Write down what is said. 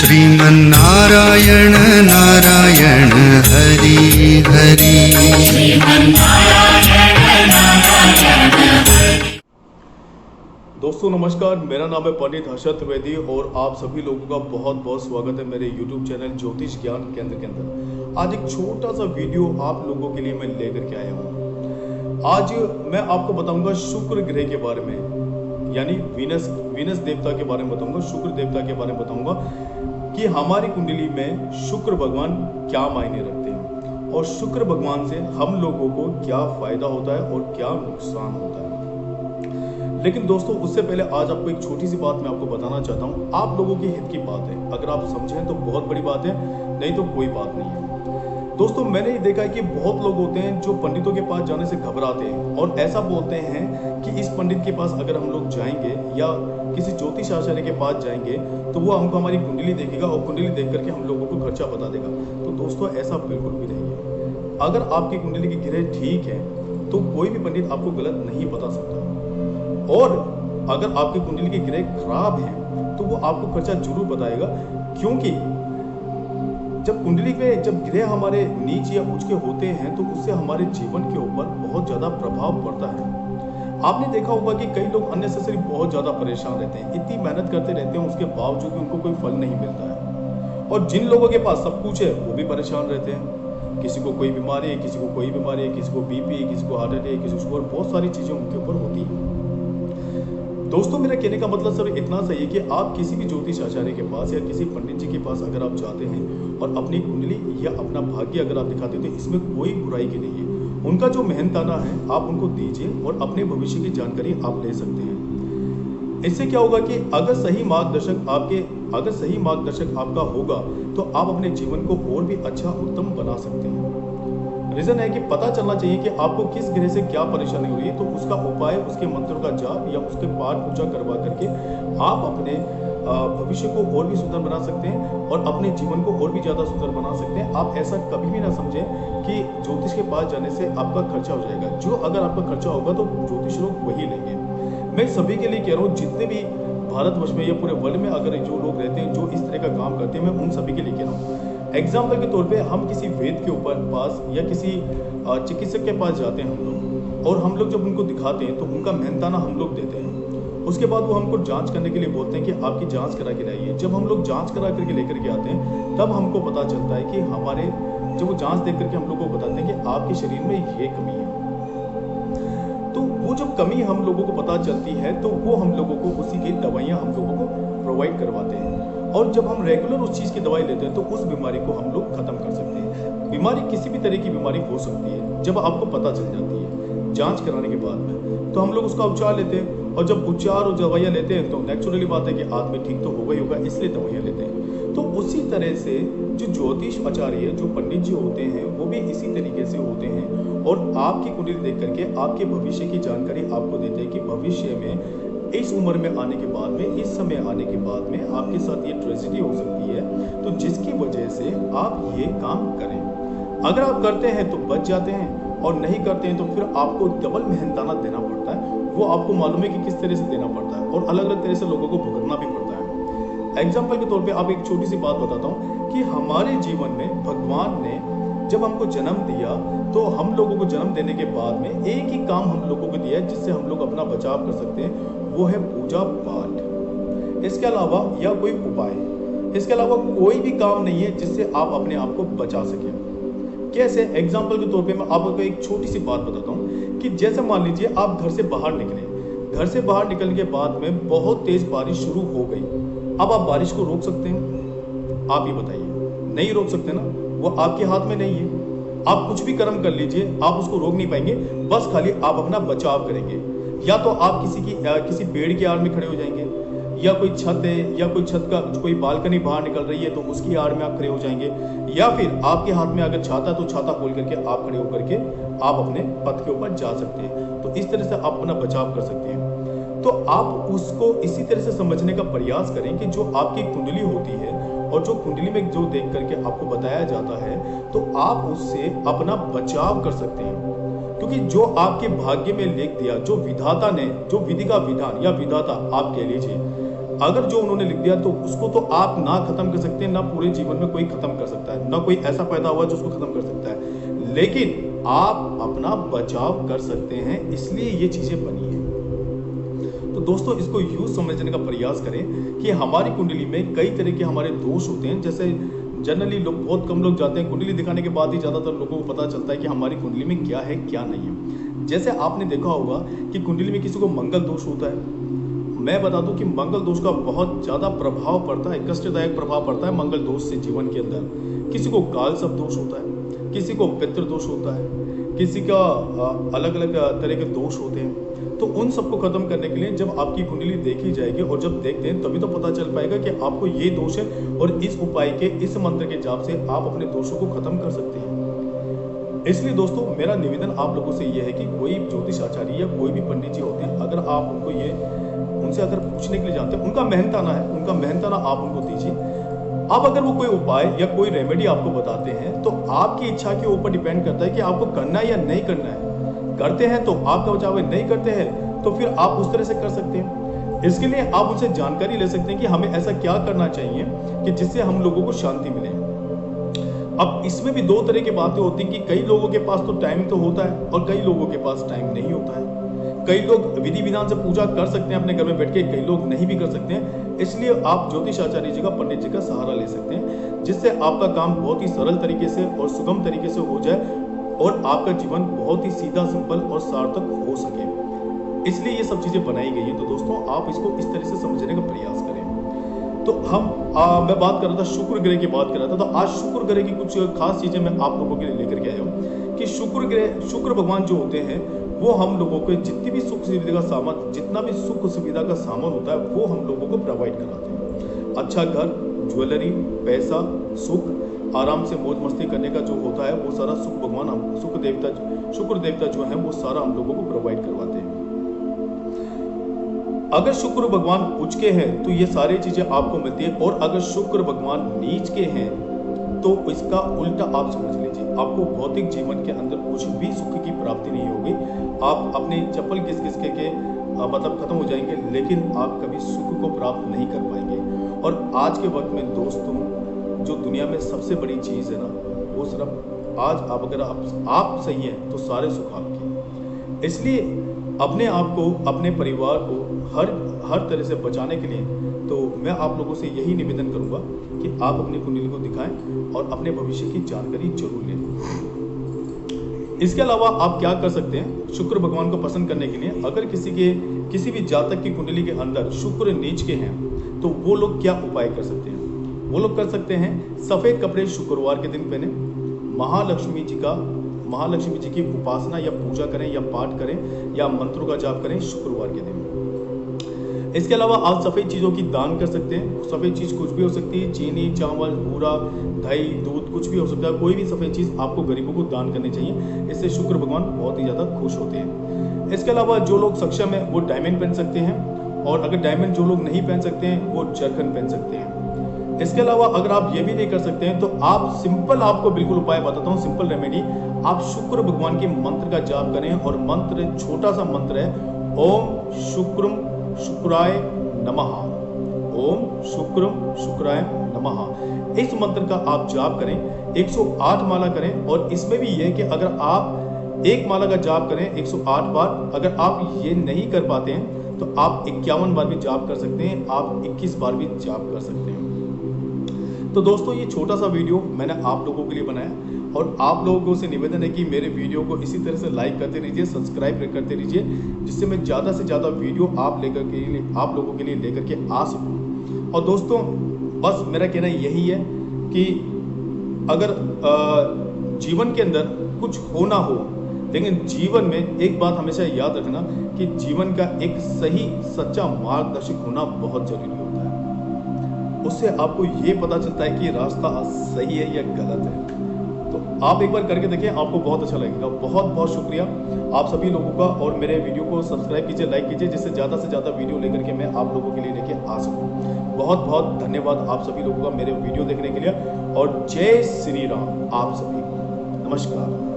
श्रीमन्नारायण नारायण हरि हरि। दोस्तों नमस्कार, मेरा नाम है पंडित हर्षद त्रिवेदी और आप सभी लोगों का बहुत बहुत स्वागत है मेरे YouTube चैनल ज्योतिष ज्ञान केंद्र के अंदर। आज एक छोटा सा वीडियो आप लोगों के लिए मैं लेकर के आया हूँ। आज मैं आपको बताऊंगा शुक्र ग्रह के बारे में, यानी वीनस देवता के बारे में बताऊंगा, शुक्र देवता के बारे में बताऊंगा कि हमारी कुंडली में शुक्र भगवान क्या मायने रखते हैं और शुक्र भगवान से हम लोगों को क्या फायदा होता है और क्या नुकसान होता है। लेकिन दोस्तों उससे पहले आज आपको एक छोटी सी बात मैं आपको बताना चाहता हूँ। आप लोगों के हित की बात है, अगर आप समझें तो बहुत बड़ी बात है, नहीं तो कोई बात नहीं है। दोस्तों मैंने ये देखा है कि बहुत लोग होते हैं जो पंडितों के पास जाने से घबराते हैं और ऐसा बोलते हैं कि इस पंडित के पास अगर हम लोग जाएंगे या किसी ज्योतिष आचार्य के पास जाएंगे तो वो हमको हमारी कुंडली देखेगा और कुंडली देख करके हम लोगों को खर्चा बता देगा। तो दोस्तों ऐसा बिल्कुल भी नहीं है। अगर आपकी कुंडली की ग्रह ठीक है तो कोई भी पंडित आपको गलत नहीं बता सकता, और अगर आपकी कुंडली की ग्रह खराब है तो वो आपको खर्चा जरूर बताएगा, क्योंकि जब कुंडली में जब ग्रह हमारे नीच या उच्च के होते हैं तो उससे हमारे जीवन के ऊपर बहुत ज्यादा प्रभाव पड़ता है। आपने देखा होगा कि कई लोग अननेसेसरी बहुत ज्यादा परेशान रहते हैं, इतनी मेहनत करते रहते हैं, उसके बावजूद भी उनको कोई फल नहीं मिलता है। और जिन लोगों के पास सब कुछ है वो भी परेशान रहते हैं। किसी को कोई बीमारी है, किसी को कोई बीमारी है, किसी को बीपी है, किसी को हार्ट अटैक, किसी को शुगर, बहुत सारी चीजें उनके ऊपर होती है। दोस्तों मेरा कहने का मतलब सिर्फ इतना सही है कि आप किसी भी ज्योतिष आचार्य के पास या किसी पंडित जी के पास अगर आप जाते हैं और अपनी कुंडली या अपना भाग्य अगर आप दिखाते हैं तो इसमें कोई बुराई की नहीं है। उनका जो मेहनताना है आप उनको दीजिए और अपने भविष्य की जानकारी आप ले सकते हैं। इससे क्या होगा कि अगर सही मार्गदर्शक आपका होगा तो आप अपने जीवन को और भी अच्छा उत्तम बना सकते हैं। रीजन है कि पता चलना चाहिए कि आपको किस ग्रह से क्या परेशानी हो रही है, तो उसका उपाय, उसके मंत्रों का जाप या उसके पाठ पूजा करवा करके आप अपने भविष्य को और भी सुंदर बना सकते हैं और अपने जीवन को और भी ज्यादा सुंदर बना सकते हैं। आप ऐसा कभी भी ना समझें कि ज्योतिष के पास जाने से आपका खर्चा हो जाएगा। जो अगर आपका खर्चा होगा तो ज्योतिष लोग वही लेंगे। मैं सभी के लिए कह रहा हूँ, जितने भी भारतवर्ष में या पूरे वर्ल्ड में अगर जो लोग रहते हैं जो इस तरह का काम करते हैं, मैं उन सभी के लिए कह रहा हूँ। एग्जाम्पल के तौर पे हम किसी वेद के ऊपर पास या किसी चिकित्सक के पास जाते हैं हम लोग, और हम लोग जब उनको दिखाते हैं तो उनका मेहनताना हम लोग देते हैं। उसके बाद वो हमको जांच करने के लिए बोलते हैं कि आपकी जांच करा के लाइए। जब हम लोग जांच करा करके लेकर के आते हैं तब हमको पता चलता है कि हमारे जब वो जांच देख करके हम लोग को बताते हैं कि आपके शरीर में ये कमी है। तो वो जब कमी हम लोगों को पता चलती है तो वो हम लोगों को उसी की दवाइयाँ हम लोगों को प्रोवाइड करवाते हैं, और जब हम रेगुलर उस चीज़ की दवाई लेते हैं तो उस बीमारी को हम लोग खत्म कर सकते हैं। बीमारी किसी भी तरह की बीमारी हो सकती है, जब आपको पता चल जाती है जांच कराने के बाद में तो हम लोग उसका उपचार लेते हैं, और जब उपचार और दवाइयाँ लेते हैं तो नेचुरली बात है कि आदमी ठीक तो होगा ही होगा, इसलिए दवाइयाँ लेते हैं। तो उसी तरह से जो ज्योतिष आचार्य, जो पंडित जी होते हैं, वो भी इसी तरीके से होते हैं और आपकी कुंडली देख करके आपके भविष्य की जानकारी आपको देते हैं कि भविष्य में इस उम्र में आने के बाद में, इस समय आने के बाद में आपके साथ ये ट्रेजेडी हो सकती है, तो जिसकी वजह से आप ये काम करें। अगर आप करते हैं तो बच जाते हैं, और नहीं करते हैं तो फिर आपको डबल मेहनताना देना पड़ता है। वो आपको मालूम है कि किस तरह से देना पड़ता है, और अलग अलग तरह से लोगों को भुगतना भी पड़ता है। एग्जाम्पल के तौर पे आप एक छोटी सी बात बताता हूँ कि हमारे जीवन में भगवान ने जब हमको जन्म दिया तो हम लोगों को जन्म देने के बाद में एक ही काम हम लोगों को दिया है जिससे हम लोग अपना बचाव कर सकते हैं, वो है पूजा पाठ। इसके अलावा या कोई उपाय, इसके अलावा कोई भी काम नहीं है जिससे आप अपने आप को बचा सकें। कैसे? एग्जाम्पल के तौर पे मैं आपको एक छोटी सी बात बताता हूँ कि जैसे मान लीजिए आप घर से बाहर निकले, घर से बाहर निकलने के बाद में बहुत तेज बारिश शुरू हो गई। अब आप बारिश को रोक सकते हैं? आप ही बताइए, नहीं रोक सकते ना, वो आपके हाथ में नहीं है। आप कुछ भी कर्म कर लीजिए, आप उसको रोक नहीं पाएंगे, बस खाली आप अपना बचाव करेंगे। या तो आप किसी पेड़ की आड़ में खड़े हो जाएंगे, या कोई छत है या कोई छत का कोई बालकनी बाहर निकल रही है तो उसकी आड़ में आप खड़े हो जाएंगे, या फिर आपके हाथ में अगर छाता तो छाता खोल करके आप खड़े होकर के आप अपने पथ के ऊपर जा सकते हैं। तो इस तरह से आप अपना बचाव कर सकते हैं। तो आप उसको इसी तरह से समझने का प्रयास करें कि जो आपकी कुंडली होती है और जो कुंडली में जो देख करके आपको बताया जाता है तो आप उससे अपना बचाव कर सकते हैं। क्योंकि जो आपके भाग्य में लिख दिया, जो विधाता ने, जो विधि का विधान या विधाता आप कह लीजिए, अगर जो उन्होंने लिख दिया तो उसको तो आप ना खत्म कर सकते हैं, ना पूरे जीवन में कोई खत्म कर सकता है, ना कोई ऐसा पैदा हुआ जो उसको खत्म कर सकता है, लेकिन आप अपना बचाव कर सकते हैं, इसलिए ये चीजें बनी है। तो दोस्तों इसको यूं समझने का प्रयास करें कि हमारी कुंडली में कई तरह के हमारे दोष होते हैं। जैसे जनरली लोग, बहुत कम लोग जाते हैं कुंडली दिखाने के बाद ही ज्यादातर लोगों को पता चलता है कि हमारी कुंडली में क्या है क्या नहीं है। जैसे आपने देखा होगा कि कुंडली में किसी को मंगल दोष होता है। मैं बता दूं कि मंगल दोष का बहुत ज्यादा प्रभाव पड़ता है, कष्टदायक प्रभाव पड़ता है मंगल दोष से जीवन के अंदर। किसी को काल सब दोष होता है, किसी को पितृ दोष होता है, किसी का अलग अलग तरह के दोष होते हैं। तो उन सबको खत्म करने के लिए जब आपकी कुंडली देखी जाएगी, और जब देखते हैं तभी तो पता चल पाएगा कि आपको ये दोष है, और इस उपाय के, इस मंत्र के जाप से आप अपने दोषों को खत्म कर सकते हैं। इसलिए दोस्तों मेरा निवेदन आप लोगों से यह है कि कोई ज्योतिष आचार्य या कोई भी पंडित जी होते हैं, अगर आप उनको उनसे अगर पूछने के लिए जाते हैं, उनका मेहनताना है, उनका मेहनताना आप उनको दीजिए। अब अगर वो कोई उपाय या कोई रेमेडी आपको बताते हैं तो आपकी इच्छा के ऊपर डिपेंड करता है कि आपको करना है या नहीं करना है। करते हैं तो आपका बचाव है, नहीं करते हैं तो फिर आप उस तरह से कर सकते हैं। इसके लिए आप उनसे जानकारी ले सकते हैं कि हमें ऐसा क्या करना चाहिए कि जिससे हम लोगों को शांति मिले। अब इसमें भी दो तरह की बातें होती हैं कि कई लोगों के पास तो टाइम तो होता है और कई लोगों के पास टाइम नहीं होता है। कई लोग विधि विधान से पूजा कर सकते हैं अपने घर में बैठ के, कई लोग नहीं भी कर सकते हैं। इसलिए आप ज्योतिष आचार्य जी का, पंडित जी का सहारा ले सकते हैं, जिससे आपका काम बहुत ही सरल तरीके से और सुगम तरीके से हो जाए और आपका जीवन बहुत ही सीधा, सिंपल और सार्थक हो सके। इसलिए ये सब चीजें बनाई गई है। तो दोस्तों आप इसको इस तरह से समझने का प्रयास करें। तो मैं बात कर रहा था, शुक्र ग्रह की बात कर रहा था। तो आज शुक्र ग्रह की कुछ खास चीजें मैं आप लोगों के लिए लेकर के आया हूँ कि शुक्र ग्रह, शुक्र भगवान जो होते हैं वो हम लोगों को जितनी भी सुख सुविधा का सामान, जितना भी सुख सुविधा का सामान होता है वो हम लोगों को प्रोवाइड कराते हैं। अच्छा घर, ज्वेलरी, पैसा, सुख, आराम से मौज मस्ती करने का जो होता है वो सारा सुख भगवान, हम शुक्र देवता जो है वो सारा हम लोगों को प्रोवाइड करवाते हैं। अगर शुक्र भगवान उच्च के हैं तो ये सारी चीजें आपको मिलती है, और अगर शुक्र भगवान नीच के हैं तो इसका उल्टा आप समझ लीजिए, आपको भौतिक जीवन के अंदर कुछ भी सुख की प्राप्ति नहीं होगी। आप अपने चप्पल घिस के मतलब खत्म हो जाएंगे, लेकिन आप कभी सुख को प्राप्त नहीं कर पाएंगे। और आज के वक्त में दोस्तों जो दुनिया में सबसे बड़ी चीज है ना, वो सिर्फ आज अगर आप सही हैं तो सारे सुख आपके। इसलिए अपने आप को, अपने परिवार को हर तरह से बचाने के लिए तो मैं आप लोगों से यही निवेदन करूंगा कि आप अपनी कुंडली को दिखाएं और अपने भविष्य की जानकारी जरूर लें। इसके अलावा आप क्या कर सकते हैं शुक्र भगवान को पसंद करने के लिए, अगर किसी भी जातक की कुंडली के अंदर शुक्र नीच के हैं तो वो लोग क्या उपाय कर सकते हैं? वो लोग कर सकते हैं सफेद कपड़े शुक्रवार के दिन पहने, महालक्ष्मी जी की उपासना या पूजा करें या पाठ करें या मंत्रों का जाप करें शुक्रवार के दिन। इसके अलावा आप सफेद चीजों की दान कर सकते हैं। सफेद चीज कुछ भी हो सकती है, चीनी, चावल, बूरा, दही, दूध, कुछ भी हो सकता है। कोई भी सफेद चीज आपको गरीबों को दान करनी चाहिए, इससे शुक्र भगवान बहुत ही ज्यादा खुश होते हैं। इसके अलावा जो लोग सक्षम है वो डायमंड पहन सकते हैं, और अगर डायमंड जो लोग नहीं पहन सकते हैं वो जरकन पहन सकते हैं। इसके अलावा अगर आप ये भी नहीं कर सकते हैं तो आप सिंपल, आपको बिल्कुल उपाय बताता हूँ, सिंपल रेमेडी। आप शुक्र भगवान के मंत्र का जाप करें, और मंत्र छोटा सा मंत्र है, ओम शुक्रम शुक्राय नमः, ओम शुक्रम शुक्राय नमः। इस मंत्र का आप जाप करें, 108 माला करें। और इसमें भी यह है कि अगर आप एक माला का जाप करें 108 बार, अगर आप ये नहीं कर पाते हैं तो आप 51 बार भी जाप कर सकते हैं, आप 21 बार भी जाप कर सकते हैं। तो दोस्तों ये छोटा सा वीडियो मैंने आप लोगों के लिए बनाया, और आप लोगों से निवेदन है कि मेरे वीडियो को इसी तरह से लाइक करते रहिए, सब्सक्राइब करते रहिए, जिससे मैं ज़्यादा से ज़्यादा वीडियो आप लोगों के लिए लेकर के आ सकूँ। और दोस्तों बस मेरा कहना यही है कि अगर जीवन के अंदर कुछ होना हो, लेकिन जीवन में एक बात हमेशा याद रखना कि जीवन का एक सही सच्चा मार्गदर्शक होना बहुत जरूरी होता है। उससे आपको ये पता चलता है कि रास्ता सही है या गलत है। तो आप एक बार करके देखिए, आपको बहुत अच्छा लगेगा। बहुत बहुत शुक्रिया आप सभी लोगों का, और मेरे वीडियो को सब्सक्राइब कीजिए, लाइक कीजिए, जिससे ज़्यादा से ज़्यादा वीडियो लेकर के मैं आप लोगों के लिए लेके आ सकूँ। बहुत बहुत धन्यवाद आप सभी लोगों का मेरे वीडियो देखने के लिए, और जय श्री राम आप सभी को। नमस्कार।